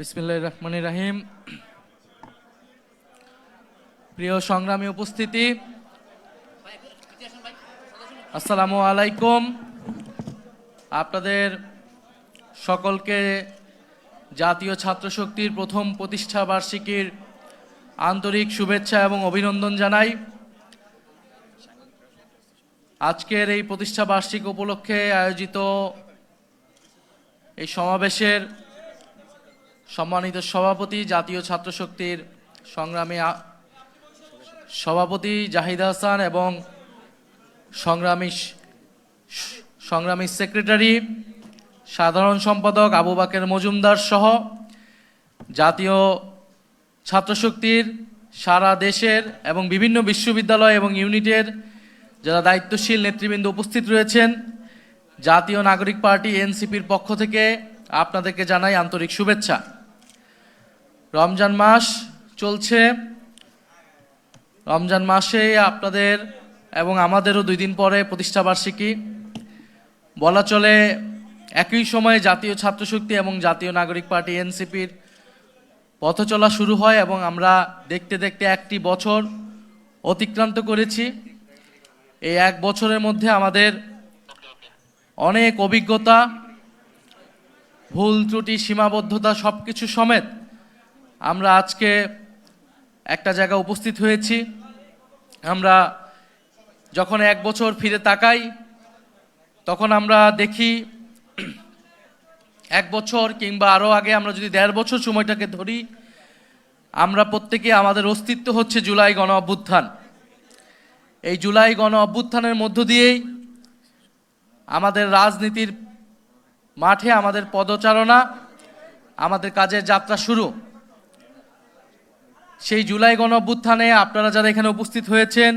বিসমিল্লাহির রহমানির রহিম। প্রিয় সংগ্রামী উপস্থিতি, আসসালামু আলাইকুম। আপনাদের সকলকে জাতীয় ছাত্র শক্তির প্রথম প্রতিষ্ঠা বার্ষিকীর আন্তরিক শুভেচ্ছা এবং অভিনন্দন জানাই। আজকের এই প্রতিষ্ঠা বার্ষিকী উপলক্ষে আয়োজিত এই সমাবেশের সম্মানিত সভাপতি, জাতীয় ছাত্র শক্তির সংগ্রামী সভাপতি জাহিদ হাসান এবং সংগ্রামী সেক্রেটারি, সাধারণ সম্পাদক আবু বাকের মজুমদার সহ জাতীয় ছাত্র শক্তির সারা দেশের এবং বিভিন্ন বিশ্ববিদ্যালয় এবং ইউনিটের যারা দায়িত্বশীল নেতৃবৃন্দ উপস্থিত রয়েছেন, জাতীয় নাগরিক পার্টি এনসিপির পক্ষ থেকে আপনাদেরকে জানাই আন্তরিক শুভেচ্ছা। রমজান মাস চলছে। রমজান মাসে আপনাদের এবং আমাদেরও 2 দিন পরে প্রতিষ্ঠা বার্ষিকী। বলা চলে একই সময়ে জাতীয় ছাত্র শক্তি এবং জাতীয় নাগরিক পার্টি এনসিপির পথ চলা শুরু হয় এবং আমরা দেখতে দেখতে 1টি বছর অতিক্রান্ত করেছি। এই 1 বছরের মধ্যে আমাদের অনেক অভিজ্ঞতা, ভুল ত্রুটি, সীমাবদ্ধতা সবকিছু সমেত আমরা আজকে একটা জায়গায় উপস্থিত হয়েছি। আমরা যখন 1 বছর ফিরে তাকাই তখন আমরা দেখি 1 বছর কিংবা আরও আগে আমরা যদি 1.5 বছর সময়টাকে ধরি, আমরা প্রত্যেকে আমাদের অস্তিত্ব হচ্ছে জুলাই গণ অভ্যুত্থান। এই জুলাই গণ অভ্যুত্থানের মধ্য দিয়েই আমাদের রাজনীতির মাঠে আমাদের পদচারণা, আমাদের কাজের যাত্রা শুরু। সেই জুলাই গণ অভ্যুত্থানে আপনারা যারা এখানে উপস্থিত হয়েছেন,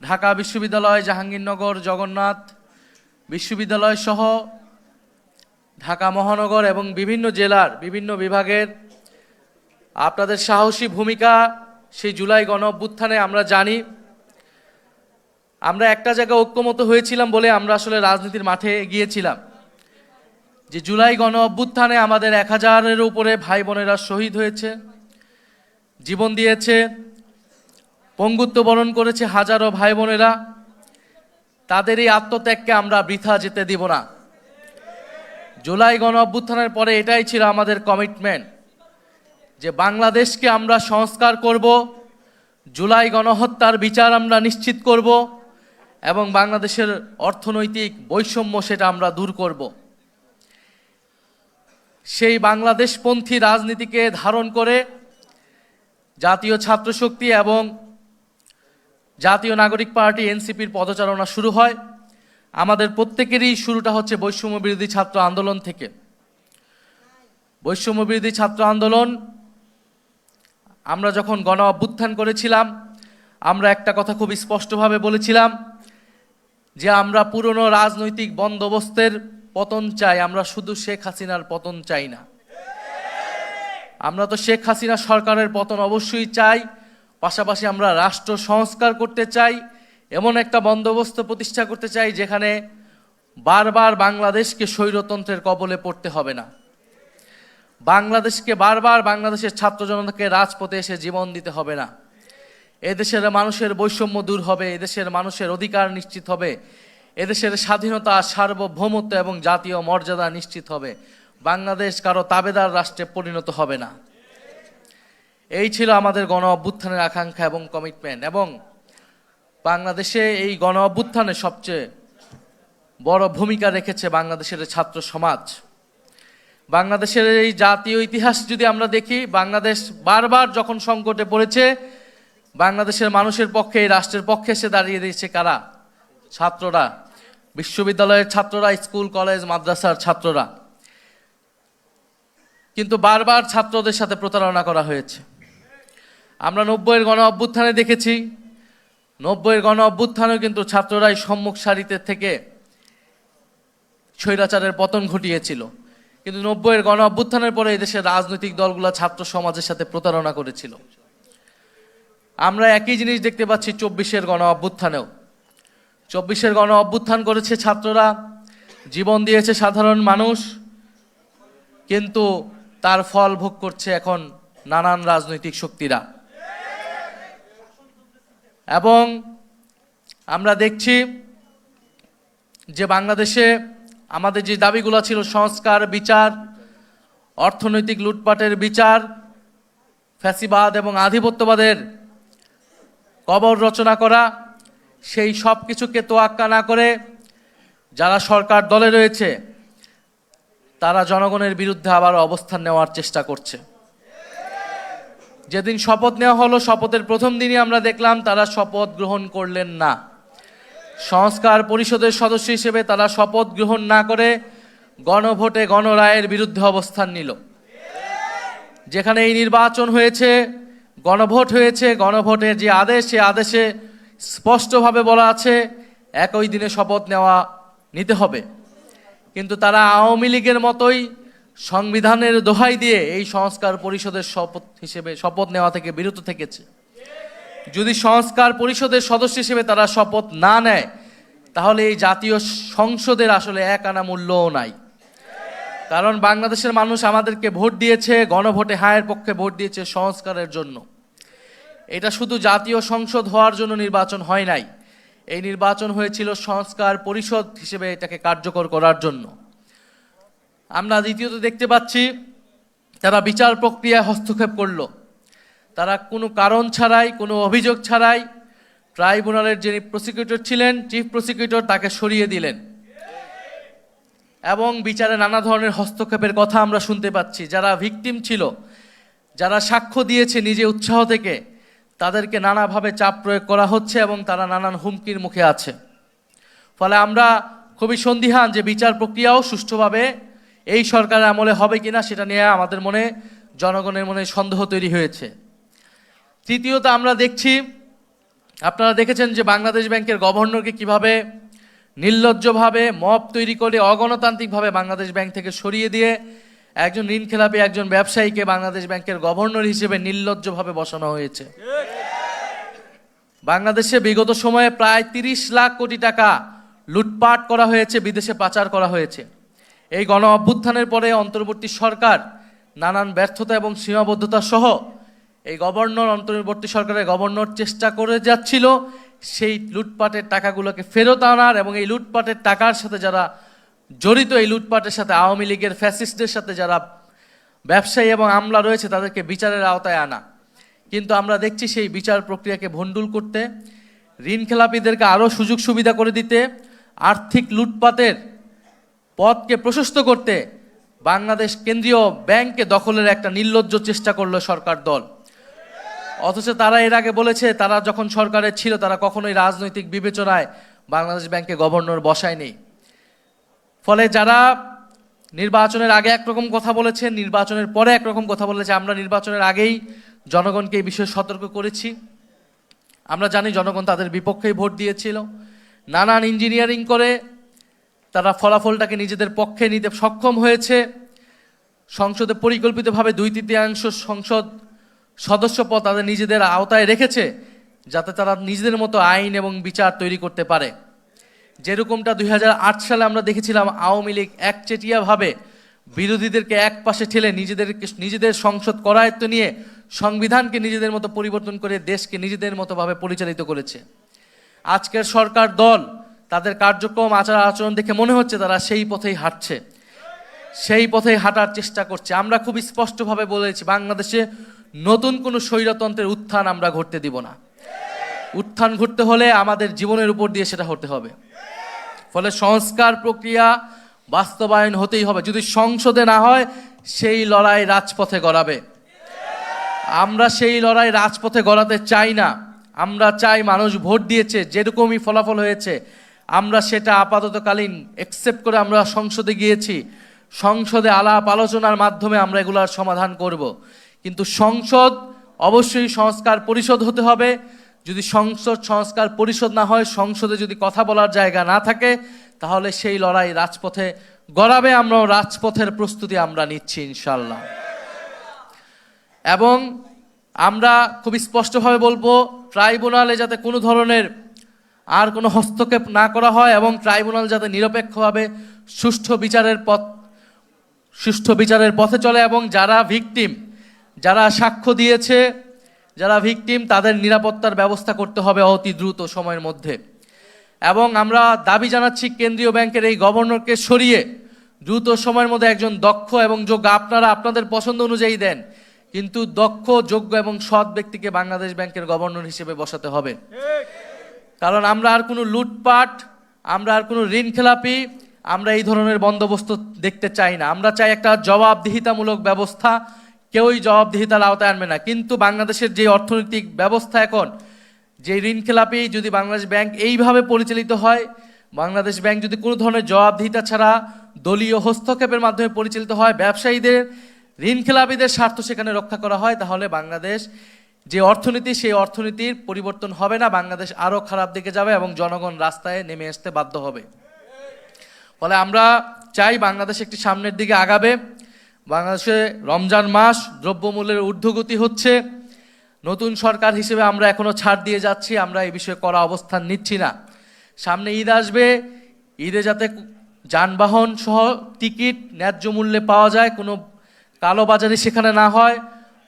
ঢাকা বিশ্ববিদ্যালয়, জাহাঙ্গীরনগর জগন্নাথ বিশ্ববিদ্যালয় সহ ঢাকা মহানগর এবং বিভিন্ন জেলার বিভিন্ন বিভাগের আপনাদের সাহসী ভূমিকা সেই জুলাই গণ অভ্যুত্থানে আমরা জানি। আমরা একটা জায়গায় ঐক্যমত হয়েছিলাম বলে আমরা আসলে রাজনীতির মাঠে গিয়েছিলাম যে জুলাই গণ অভ্যুত্থানে আমাদের 1000-এর উপরে ভাই বোনেরা শহীদ হয়েছে, জীবন দিয়েছে, পঙ্গুত্ব বরণ করেছে হাজারো ভাই বোনেরা। তাদের এই আত্মত্যাগকে আমরা বৃথা যেতে দিব না। জুলাই গণ অভ্যুত্থানের পরে এটাই ছিল আমাদের কমিটমেন্ট যে বাংলাদেশকে আমরা সংস্কার করব, জুলাই গণহত্যার বিচার আমরা নিশ্চিত করব এবং বাংলাদেশের অর্থনৈতিক বৈষম্য সেটা আমরা দূর করব। সেই বাংলাদেশপন্থী রাজনীতিকে ধারণ করে জাতীয় ছাত্র শক্তি এবং জাতীয় নাগরিক পার্টি এনসিপির পদচারণা শুরু হয়। আমাদের প্রত্যেকেরই শুরুটা হচ্ছে বৈষম্য বিরোধী ছাত্র আন্দোলন থেকে। বৈষম্য বিরোধী ছাত্র আন্দোলন আমরা যখন গণ অভ্যুত্থান করেছিলাম, আমরা একটা কথা খুব স্পষ্টভাবে বলেছিলাম যে আমরা পুরনো রাজনৈতিক বন্দোবস্তের পতন চাই, আমরা শুধু শেখ হাসিনার পতন চাই না। আমরা তো শেখ হাসিনা সরকারের পতন অবশ্যই চাই, পাশাপাশি আমরা রাষ্ট্র সংস্কার করতে চাই, এমন একটা বন্দোবস্ত প্রতিষ্ঠা করতে চাই যেখানে বারবার বাংলাদেশকে স্বৈরতন্ত্রের কবলে পড়তে হবে না। বাংলাদেশকে বারবার বাংলাদেশের ছাত্র জনতাকে রাজপথে এসে জীবন দিতে হবে না। এদেশের মানুষের বৈষম্য দূর হবে, এদেশের মানুষের অধিকার নিশ্চিত হবে, এদেশের স্বাধীনতা, সার্বভৌমত্ব এবং জাতীয় মর্যাদা নিশ্চিত হবে। বাংলাদেশ কারো তাবেদার রাষ্ট্রে পরিণত হবে না। এই ছিল আমাদের গণ অভ্যুত্থানের আকাঙ্ক্ষা এবং কমিটমেন্ট। এবং বাংলাদেশে এই গণ অভ্যুত্থানে সবচেয়ে বড় ভূমিকা রেখেছে বাংলাদেশের ছাত্র সমাজ। বাংলাদেশের এই জাতীয় ইতিহাস যদি আমরা দেখি, বাংলাদেশ বারবার যখন সংকটে পড়েছে, বাংলাদেশের মানুষের পক্ষে, এই রাষ্ট্রের পক্ষে এসে দাঁড়িয়ে দিয়েছে কারা? ছাত্ররা, বিশ্ববিদ্যালয়ের ছাত্ররা, স্কুল কলেজ মাদ্রাসার ছাত্ররা। কিন্তু বারবার ছাত্রদের সাথে প্রতারণা করা হয়েছে। আমরা 90-এর গণ অভ্যুত্থানে দেখেছি, 90-এর গণ অভ্যুত্থানেও কিন্তু ছাত্ররাই সম্মুখ সারিতে থেকে স্বৈরাচারের পতন ঘটিয়েছিল। কিন্তু 90-এর গণ অভ্যুত্থানের পরে এদেশের রাজনৈতিক দলগুলো ছাত্র সমাজের সাথে প্রতারণা করেছিল। আমরা একই জিনিস দেখতে পাচ্ছি 24-এর গণ অভ্যুত্থানেও। 24-এর গণ অভ্যুত্থান করেছে ছাত্ররা, জীবন দিয়েছে সাধারণ মানুষ, কিন্তু তার ফল ভোগ করছে এখন নানান রাজনৈতিক শক্তিরা। এবং আমরা দেখছি যে বাংলাদেশে আমাদের যে দাবিগুলো ছিল, সংস্কার, বিচার, অর্থনৈতিক লুটপাটের বিচার, ফ্যাসিবাদ এবং আধিপত্যবাদের কবর রচনা করা, সেই সব কিছুকে তোয়াক্কা না করে যারা সরকার দলে রয়েছে তারা জনগণের বিরুদ্ধে আবার অবস্থান নেওয়ার চেষ্টা করছে। যেদিন শপথ নেওয়া হলো, শপথের প্রথম দিনই আমরা দেখলাম তারা শপথ গ্রহণ করলেন না। সংস্কার পরিষদের সদস্য হিসেবে তারা শপথ গ্রহণ না করে গণভোটে গণরায়ের বিরুদ্ধে অবস্থান নিল। যেখানে এই নির্বাচন হয়েছে, গণভোট হয়েছে, গণভোটের যে আদেশ, সে আদেশে স্পষ্টভাবে বলা আছে একই দিনে শপথ নিতে হবে। কিন্তু তারা আওয়ামী লীগের মতোই সংবিধানের দোহাই দিয়ে এই সংস্কার পরিষদের শপথ নেওয়া থেকে বিরত থেকেছে। যদি সংস্কার পরিষদের সদস্য হিসেবে তারা শপথ না নেয়, তাহলে এই জাতীয় সংসদের আসলে এক আনা মূল্যও নাই। কারণ বাংলাদেশের মানুষ আমাদেরকে ভোট দিয়েছে, গণভোটে হায়ের পক্ষে ভোট দিয়েছে সংস্কারের জন্য। এটা শুধু জাতীয় সংসদ হওয়ার জন্য নির্বাচন হয় নাই, এই নির্বাচন হয়েছিল সংস্কার পরিষদ হিসেবে এটাকে কার্যকর করার জন্য। আমরা দ্বিতীয়ত দেখতে পাচ্ছি তারা বিচার প্রক্রিয়ায় হস্তক্ষেপ করলো। তারা কোনো কারণ ছাড়াই, কোনো অভিযোগ ছাড়াই ট্রাইব্যুনালের যিনি প্রসিকিউটর ছিলেন, চিফ প্রসিকিউটর, তাকে সরিয়ে দিলেন। এবং বিচারে নানা ধরনের হস্তক্ষেপের কথা আমরা শুনতে পাচ্ছি। যারা ভিকটিম ছিল, যারা সাক্ষ্য দিয়েছে নিজে উৎসাহ থেকে, তাদেরকে নানাভাবে চাপ প্রয়োগ করা হচ্ছে এবং তারা নানান হুমকির মুখে আছে। ফলে আমরা খুবই সন্দিহান যে বিচার প্রক্রিয়াও সুষ্ঠুভাবে এই সরকারের আমলে হবে কিনা, সেটা নিয়ে আমাদের মনে, জনগণের মনে সন্দেহ তৈরি হয়েছে। তৃতীয়ত আমরা দেখছি, আপনারা দেখেছেন যে বাংলাদেশ ব্যাংকের গভর্নরকে কিভাবে নির্লজ্জভাবে মব তৈরি করে অগণতান্ত্রিকভাবে বাংলাদেশ ব্যাংক থেকে সরিয়ে দিয়ে একজন ঋণখেলাপি একজন ব্যবসায়ীকে বাংলাদেশ ব্যাংকের গভর্নর হিসেবে নির্লজ্জভাবে বসানো হয়েছে। বাংলাদেশে বিগত সময়ে প্রায় 30 লাখ কোটি টাকা লুটপাট করা হয়েছে, বিদেশে পাচার করা হয়েছে। এই গণ অভ্যুত্থানের পরে অন্তর্বর্তী সরকার নানান ব্যর্থতা এবং সীমাবদ্ধতা সহ এই অন্তর্বর্তী সরকারের গভর্নর চেষ্টা করে যাচ্ছিল সেই লুটপাটের টাকাগুলোকে ফেরত আনার এবং এই লুটপাটের টাকার সাথে যারা জড়িত, এই লুটপাটের সাথে আওয়ামী লীগের ফ্যাসিস্টদের সাথে যারা ব্যবসায়ী এবং আমলা রয়েছে তাদেরকে বিচারের আওতায় আনা। কিন্তু আমরা দেখছি সেই বিচার প্রক্রিয়াকে ভণ্ডুল করতে, ঋণখেলাপিদেরকে আরও সুযোগ সুবিধা করে দিতে, আর্থিক লুটপাটের পথকে প্রশস্ত করতে বাংলাদেশ কেন্দ্রীয় ব্যাংককে দখলের একটা নির্লজ্জ চেষ্টা করলো সরকার দল। অথচ তারা এর আগে বলেছে তারা যখন সরকারে ছিল তারা কখনোই রাজনৈতিক বিবেচনায় বাংলাদেশ ব্যাংকে গভর্নর বসায়নি। ফলে যারা নির্বাচনের আগে একরকম কথা বলেছে, নির্বাচনের পরে একরকম কথা বলেছে, আমরা নির্বাচনের আগেই জনগণকে এই বিষয়ে সতর্ক করেছি। আমরা জানি জনগণ তাদের বিপক্ষেই ভোট দিয়েছিল। নানান ইঞ্জিনিয়ারিং করে তারা ফলাফলটাকে নিজেদের পক্ষে নিতে সক্ষম হয়েছে। সংসদে পরিকল্পিতভাবে 2/3 সংসদ সদস্য পদ তাদের নিজেদের আওতায় রেখেছে, যাতে তারা নিজেদের মতো আইন এবং বিচার তৈরি করতে পারে। যেরকমটা 2008 সালে আমরা দেখেছিলাম আওয়ামী লীগ একচেটিয়াভাবে বিরোধীদেরকে এক পাশে ঠেলে নিজেদের সংসদ করায়ত্ত নিয়ে সংবিধানকে নিজেদের মতো পরিবর্তন করে দেশকে নিজেদের মতোভাবে পরিচালিত করেছে। আজকের সরকার দল তাদের কার্যক্রম, আচার আচরণ দেখে মনে হচ্ছে তারা সেই পথেই হাঁটছে, সেই পথেই হাঁটার চেষ্টা করছে। আমরা খুব স্পষ্টভাবে বলেছি, বাংলাদেশে নতুন কোনো স্বৈরতন্ত্রের উত্থান আমরা ঘটতে দিব না। উত্থান ঘটতে হলে আমাদের জীবনের উপর দিয়ে সেটা হতে হবে। ফলে সংস্কার প্রক্রিয়া বাস্তবায়ন হতেই হবে। যদি সংসদে না হয়, সেই লড়াই রাজপথে গড়াবে। আমরা সেই লড়াই রাজপথে গড়াতে চাই না। আমরা চাই মানুষ ভোট দিয়েছে, যেরকমই ফলাফল হয়েছে আমরা সেটা আপাততকালীন একসেপ্ট করে আমরা সংসদে গিয়েছি। সংসদে আলাপ আলোচনার মাধ্যমে আমরা এগুলার সমাধান করব। কিন্তু সংসদ অবশ্যই সংস্কার পরিষদ হতে হবে। যদি সংস্কার পরিষদ না হয়, সংসদে যদি কথা বলার জায়গা না থাকে, তাহলে সেই লড়াই রাজপথে গড়াবে। আমরাও রাজপথের প্রস্তুতি আমরা নিচ্ছি ইনশাল্লাহ। এবং আমরা খুব স্পষ্টভাবে বলবো, ট্রাইব্যুনালে যাতে কোনো ধরনের আর কোনো হস্তক্ষেপ না করা হয় এবং ট্রাইব্যুনাল যাতে নিরপেক্ষভাবে সুষ্ঠু বিচারের পথ সুষ্ঠু বিচারের পথে চলে এবং যারা ভিকটিম, যারা সাক্ষ্য দিয়েছে, যারা ভিকটিম, তাদের নিরাপত্তার ব্যবস্থা করতে হবে অতি দ্রুত সময়ের মধ্যে। এবং আমরা দাবি জানাচ্ছি কেন্দ্রীয় ব্যাংকের এই গভর্নরকে সরিয়ে দ্রুত সময়ের মধ্যে একজন দক্ষ এবং যোগ্য, আপনারা আপনাদের পছন্দ অনুযায়ী দেন, কিন্তু দক্ষ, যোগ্য এবং সৎ ব্যক্তিকে বাংলাদেশ ব্যাংকের গভর্নর হিসেবে বসাতে হবে। কারণ আমরা আর কোনো লুটপাট, আমরা আর কোনো ঋণ খেলাপি, আমরা এই ধরনের বন্দোবস্ত দেখতে চাই না। আমরা চাই একটা জবাবদিহিতামূলক ব্যবস্থা, কেউই জবাবদিহিতার আওতায় আনবে না। কিন্তু বাংলাদেশের যে অর্থনৈতিক ব্যবস্থা এখন, যে ঋণ খেলাপি যদি বাংলাদেশ ব্যাংক এইভাবে পরিচালিত হয়, বাংলাদেশ ব্যাংক যদি কোনো ধরনের জবাবদিহিতা ছাড়া দলীয় হস্তক্ষেপের মাধ্যমে পরিচালিত হয়, ব্যবসায়ীদের, ঋণ খেলাপিদের স্বার্থ সেখানে রক্ষা করা হয়, তাহলে বাংলাদেশ যে অর্থনীতি, সেই অর্থনীতির পরিবর্তন হবে না, বাংলাদেশ আরও খারাপ দিকে যাবে এবং জনগণ রাস্তায় নেমে আসতে বাধ্য হবে। ফলে আমরা চাই বাংলাদেশ একটি সামনের দিকে আগাবে। বাংলাদেশে রমজান মাস, দ্রব্যমূল্যের ঊর্ধ্বগতি হচ্ছে। নতুন সরকার হিসেবে আমরা এখনো ছাড় দিয়ে যাচ্ছি, আমরা এই বিষয়ে কড়া অবস্থান নিচ্ছি না। সামনে ঈদ আসবে, ঈদে যাতে যানবাহন সহ টিকিট ন্যায্য মূল্যে পাওয়া যায়, কোনো কালোবাজারি সেখানে না হয়,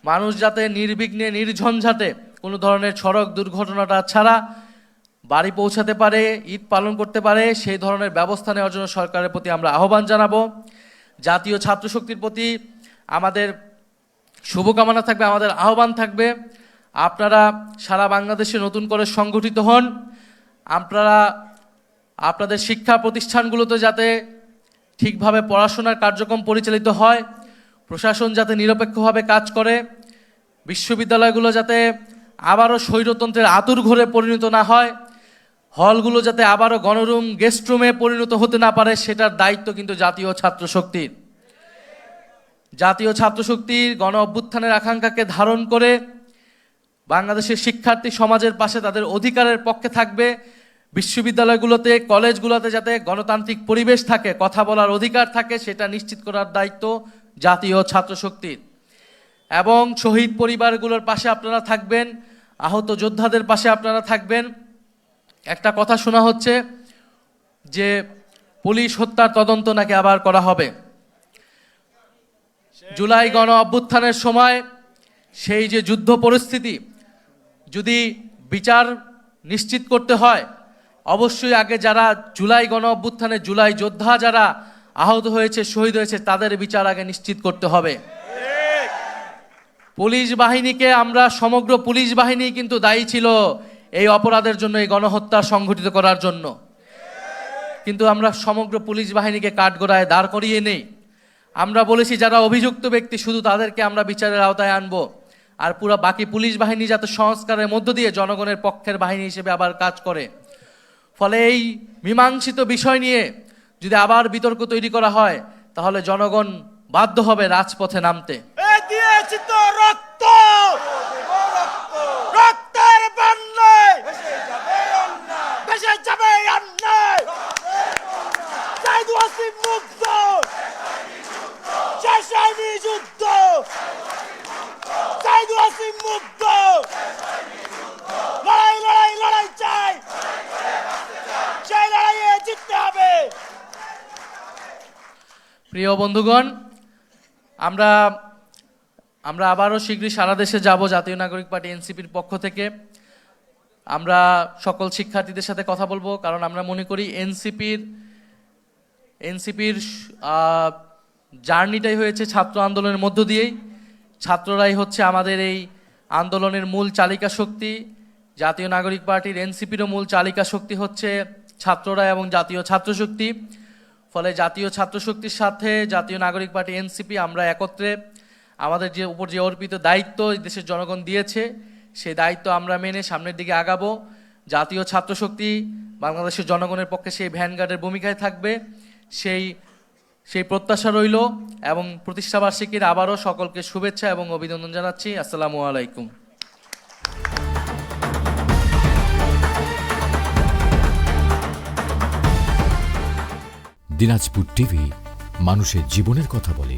মানুষ যাতে নির্বিঘ্নে নির্ঝঞ্ঝাটে কোনো ধরনের সড়ক দুর্ঘটনাটা ছাড়া বাড়ি পৌঁছাতে পারে, ঈদ পালন করতে পারে, সেই ধরনের ব্যবস্থা নেওয়ার জন্য সরকারের প্রতি আমরা আহ্বান জানাবো। জাতীয় ছাত্র শক্তির প্রতি আমাদের শুভকামনা থাকবে, আমাদের আহ্বান থাকবে, আপনারা সারা বাংলাদেশে নতুন করে সংগঠিত হন। আপনারা আপনাদের শিক্ষা প্রতিষ্ঠানগুলোতে যাতে ঠিকভাবে পড়াশোনার কার্যক্রম পরিচালিত হয়, প্রশাসন যাতে নিরপেক্ষভাবে কাজ করে, বিশ্ববিদ্যালয়গুলো যাতে আবারও স্বৈরতন্ত্রের আঁতুড়ঘরে পরিণত না হয়, হলগুলো যাতে আবারও গণরুম, গেস্ট রুমে পরিণত হতে না পারে, সেটার দায়িত্ব কিন্তু জাতীয় ছাত্র শক্তির। জাতীয় ছাত্র শক্তির গণ অভ্যুত্থানের আকাঙ্ক্ষাকে ধারণ করে বাংলাদেশের শিক্ষার্থী সমাজের পাশে তাদের অধিকারের পক্ষে থাকবে। বিশ্ববিদ্যালয়গুলোতে, কলেজগুলোতে যাতে গণতান্ত্রিক পরিবেশ থাকে, কথা বলার অধিকার থাকে, সেটা নিশ্চিত করার দায়িত্ব জাতীয় ছাত্র শক্তির। এবং শহীদ পরিবারগুলোর পাশে আপনারা থাকবেন, আহত যোদ্ধাদের পাশে আপনারা থাকবেন। একটা কথা শোনা হচ্ছে যে পুলিশ হত্যার তদন্ত নাকি আবার করা হবে। জুলাই গণ অভ্যুত্থানের সময় সেই যে যুদ্ধ পরিস্থিতি, যদি বিচার নিশ্চিত করতে হয়, অবশ্যই আগে যারা জুলাই গণ অভ্যুত্থানে জুলাই যোদ্ধা যারা আহত হয়েছে, শহীদ হয়েছে, তাদের বিচার আগে নিশ্চিত করতে হবে। পুলিশ বাহিনীকে আমরা, সমগ্র পুলিশ বাহিনী কিন্তু দায়ী ছিল এই অপরাধের জন্য, এই গণহত্যা সংঘটিত করার জন্য। কিন্তু আমরা সমগ্র পুলিশ বাহিনীকে কাঠগড়ায় দাঁড় করিয়ে নেই। আমরা বলেছি যারা অভিযুক্ত ব্যক্তি শুধু তাদেরকে আমরা বিচারের আওতায় আনবো, আর পুরো বাকি পুলিশ বাহিনী যাতে সংস্কারের মধ্য দিয়ে জনগণের পক্ষের বাহিনী হিসেবে আবার কাজ করে। ফলে এই মীমাংসিত বিষয় নিয়ে যদি আবার বিতর্ক তৈরি করা হয়, তাহলে জনগণ বাধ্য হবে রাজপথে নামতে। দিয়েছি তো রক্ত, রক্তের বন্যায় ভেসে যাবে অন্যায়। শহীদ ওয়াসিম মুক্ত, শেষ হয়নি যুদ্ধ। শহীদ ওয়াসিম মুক্ত, লড়াই লড়াই লড়াই চাই, সেই লড়াইয়ে জিততে হবে। প্রিয় বন্ধুগণ, আমরা আবারও শীঘ্রই সারা দেশে যাব জাতীয় নাগরিক পার্টি এনসিপির পক্ষ থেকে। আমরা সকল শিক্ষার্থীদের সাথে কথা বলবো, কারণ আমরা মনে করি এনসিপির জার্নিটাই হয়েছে ছাত্র আন্দোলনের মধ্য দিয়েই। ছাত্ররাই হচ্ছে আমাদের এই আন্দোলনের মূল চালিকা শক্তি। জাতীয় নাগরিক পার্টির এনসিপিরও মূল চালিকা শক্তি হচ্ছে ছাত্ররা এবং জাতীয় ছাত্র শক্তি। ফলে জাতীয় ছাত্র শক্তির সাথে জাতীয় নাগরিক পার্টি এনসিপি আমরা একত্রে আমাদের যে উপর যে অর্পিত দায়িত্ব দেশের জনগণ দিয়েছে, সেই দায়িত্ব আমরা মেনে সামনের দিকে আগাবো। জাতীয় ছাত্র শক্তি বাংলাদেশের জনগণের পক্ষে সেই ভ্যানগার্ডের ভূমিকায় থাকবে, সেই প্রত্যাশা রইল। এবং প্রতিষ্ঠাবার্ষিকীর আবারও সকলকে শুভেচ্ছা এবং অভিনন্দন জানাচ্ছি। আসসালামু আলাইকুম। দিনাজপুর টিভি, মানুষের জীবনের কথা বলে।